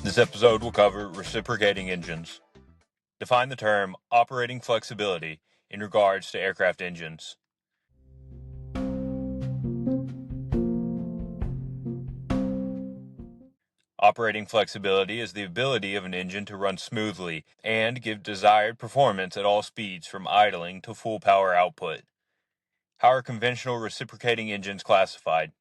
This episode will cover reciprocating engines. Define the term operating flexibility in regards to aircraft engines. Operating flexibility is the ability of an engine to run smoothly and give desired performance at all speeds from idling to full power output. How are conventional reciprocating engines classified?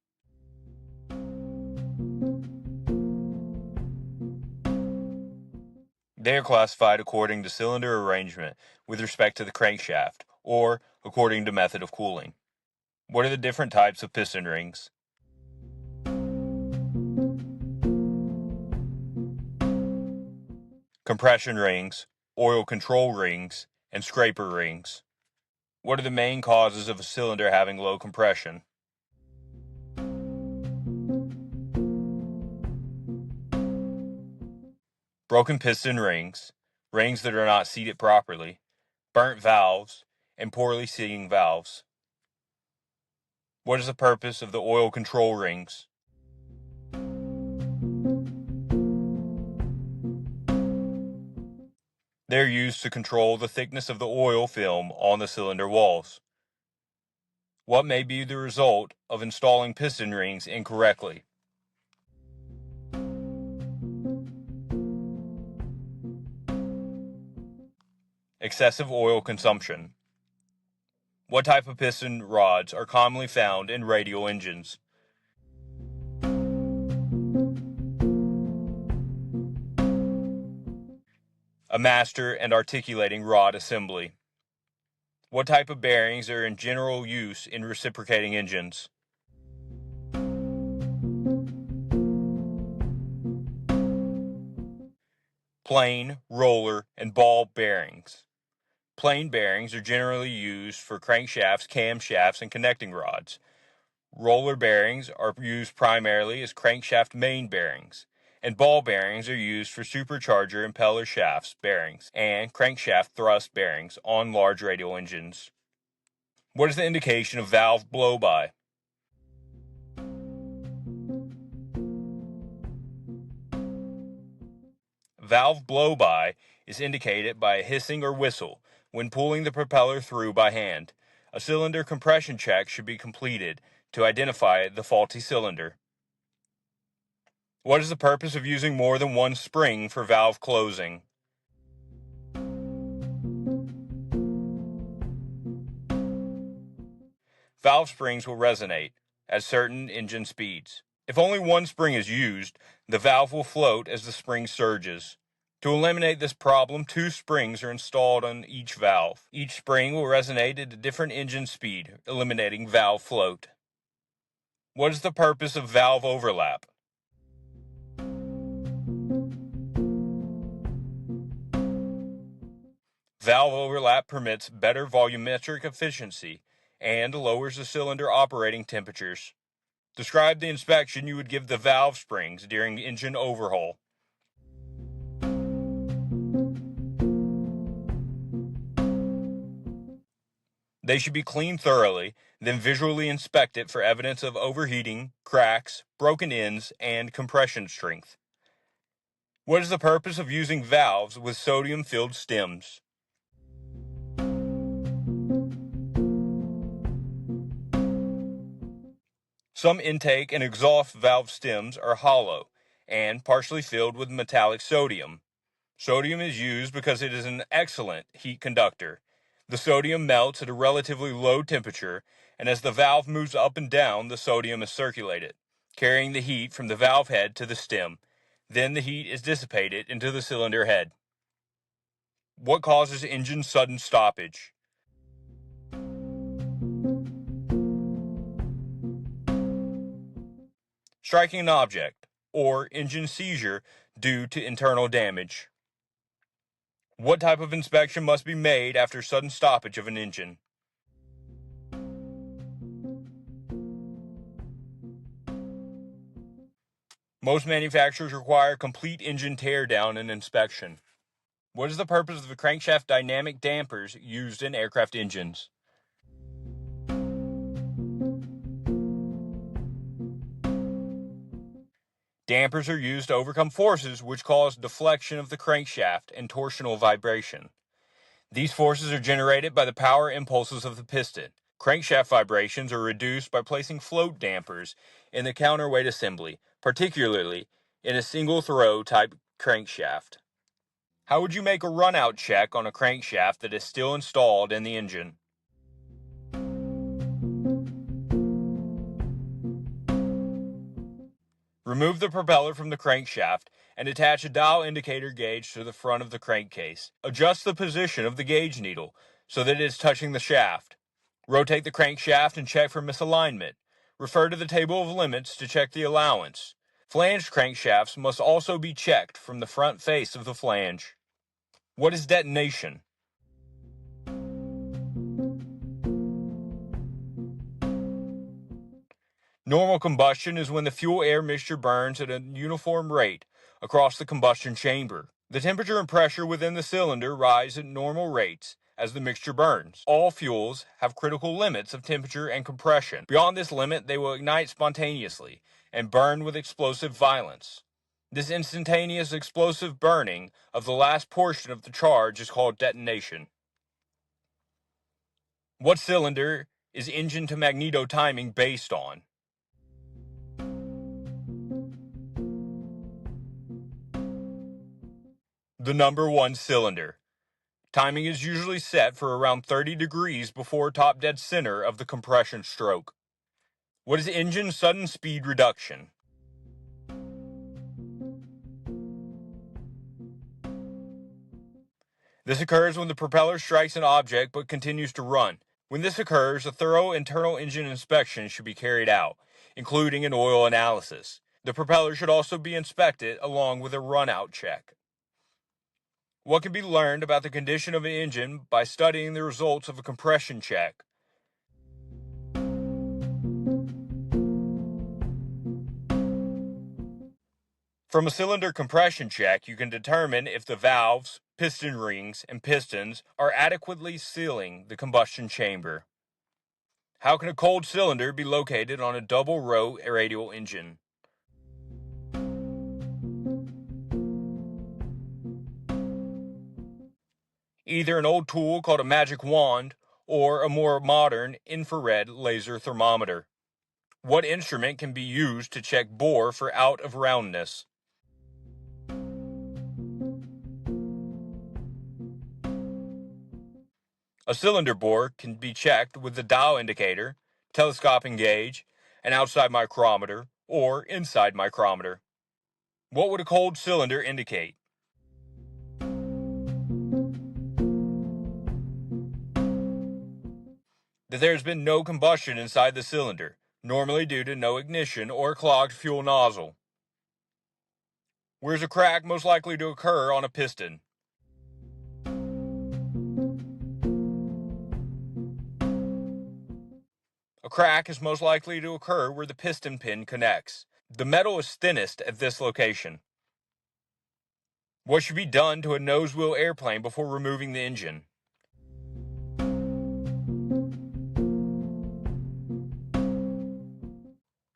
They are classified according to cylinder arrangement with respect to the crankshaft, or according to method of cooling. What are the different types of piston rings? Compression rings, oil control rings, and scraper rings. What are the main causes of a cylinder having low compression? Broken piston rings, rings that are not seated properly, burnt valves, and poorly seating valves. What is the purpose of the oil control rings? They are used to control the thickness of the oil film on the cylinder walls. What may be the result of installing piston rings incorrectly? Excessive oil consumption. What type of piston rods are commonly found in radial engines? A master and articulating rod assembly. What type of bearings are in general use in reciprocating engines? Plain, roller, and ball bearings. Plain bearings are generally used for crankshafts, camshafts, and connecting rods. Roller bearings are used primarily as crankshaft main bearings, and ball bearings are used for supercharger impeller shafts bearings and crankshaft thrust bearings on large radial engines. What is the indication of valve blow-by? Valve blow-by is indicated by a hissing or whistle when pulling the propeller through by hand. A cylinder compression check should be completed to identify the faulty cylinder. What is the purpose of using more than one spring for valve closing? Valve springs will resonate at certain engine speeds. If only one spring is used, the valve will float as the spring surges. To eliminate this problem, two springs are installed on each valve. Each spring will resonate at a different engine speed, eliminating valve float. What is the purpose of valve overlap? Valve overlap permits better volumetric efficiency and lowers the cylinder operating temperatures. Describe the inspection you would give the valve springs during engine overhaul. They should be cleaned thoroughly, then visually inspected for evidence of overheating, cracks, broken ends, and compression strength. What is the purpose of using valves with sodium-filled stems? Some intake and exhaust valve stems are hollow and partially filled with metallic sodium. Sodium is used because it is an excellent heat conductor. The sodium melts at a relatively low temperature, and as the valve moves up and down, the sodium is circulated, carrying the heat from the valve head to the stem. Then the heat is dissipated into the cylinder head. What causes engine sudden stoppage? Striking an object, or engine seizure due to internal damage. What type of inspection must be made after sudden stoppage of an engine? Most manufacturers require complete engine teardown and inspection. What is the purpose of the crankshaft dynamic dampers used in aircraft engines? Dampers are used to overcome forces which cause deflection of the crankshaft and torsional vibration. These forces are generated by the power impulses of the piston. Crankshaft vibrations are reduced by placing float dampers in the counterweight assembly, particularly in a single throw type crankshaft. How would you make a run-out check on a crankshaft that is still installed in the engine? Remove the propeller from the crankshaft and attach a dial indicator gauge to the front of the crankcase. Adjust the position of the gauge needle so that it is touching the shaft. Rotate the crankshaft and check for misalignment. Refer to the table of limits to check the allowance. Flanged crankshafts must also be checked from the front face of the flange. What is detonation? Normal combustion is when the fuel-air mixture burns at a uniform rate across the combustion chamber. The temperature and pressure within the cylinder rise at normal rates as the mixture burns. All fuels have critical limits of temperature and compression. Beyond this limit, they will ignite spontaneously and burn with explosive violence. This instantaneous explosive burning of the last portion of the charge is called detonation. What cylinder is engine to magneto timing based on? The number 1 cylinder. Timing is usually set for around 30 degrees before top dead center of the compression stroke. What is engine sudden speed reduction? This occurs when the propeller strikes an object but continues to run. When this occurs, a thorough internal engine inspection should be carried out, including an oil analysis. The propeller should also be inspected along with a run-out check. What can be learned about the condition of an engine by studying the results of a compression check? From a cylinder compression check, you can determine if the valves, piston rings, and pistons are adequately sealing the combustion chamber. How can a cold cylinder be located on a double-row radial engine? Either an old tool called a magic wand or a more modern infrared laser thermometer. What instrument can be used to check bore for out of roundness? A cylinder bore can be checked with the dial indicator, telescoping gauge, an outside micrometer, or inside micrometer. What would a cold cylinder indicate? That there has been no combustion inside the cylinder, normally due to no ignition or clogged fuel nozzle. Where is a crack most likely to occur on a piston? A crack is most likely to occur where the piston pin connects. The metal is thinnest at this location. What should be done to a nose wheel airplane before removing the engine?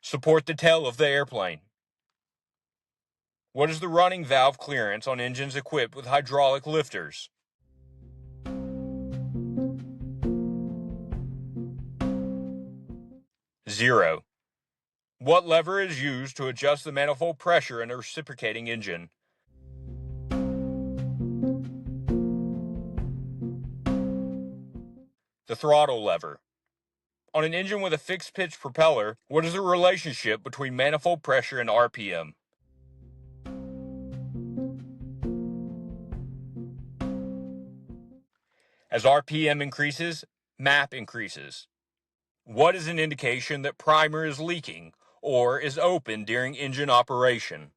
Support the tail of the airplane. What is the running valve clearance on engines equipped with hydraulic lifters? Zero. What lever is used to adjust the manifold pressure in a reciprocating engine? The throttle lever. On an engine with a fixed pitch propeller, what is the relationship between manifold pressure and RPM? As RPM increases, MAP increases. What is an indication that primer is leaking or is open during engine operation?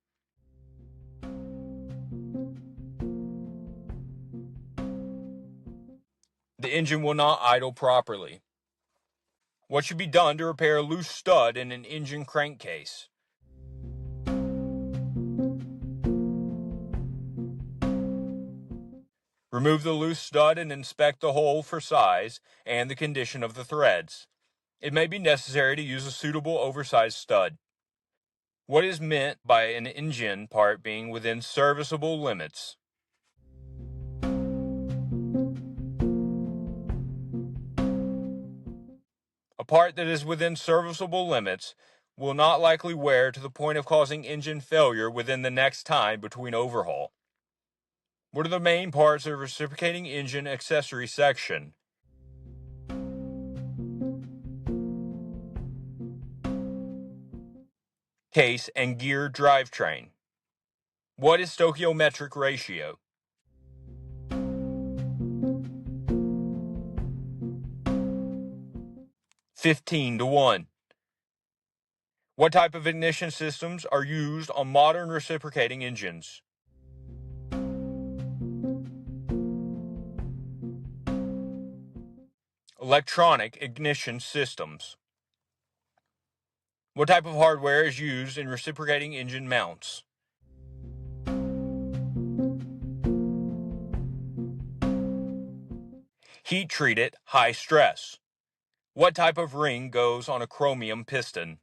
The engine will not idle properly. What should be done to repair a loose stud in an engine crankcase? Remove the loose stud and inspect the hole for size and the condition of the threads. It may be necessary to use a suitable oversized stud. What is meant by an engine part being within serviceable limits? A part that is within serviceable limits will not likely wear to the point of causing engine failure within the next time between overhaul. What are the main parts of a reciprocating engine accessory section? Case and gear drivetrain. What is stoichiometric ratio? Fifteen to 1. What type of ignition systems are used on modern reciprocating engines? Electronic ignition systems. What type of hardware is used in reciprocating engine mounts? Heat-treated high stress. What type of ring goes on a chromium piston?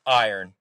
Iron.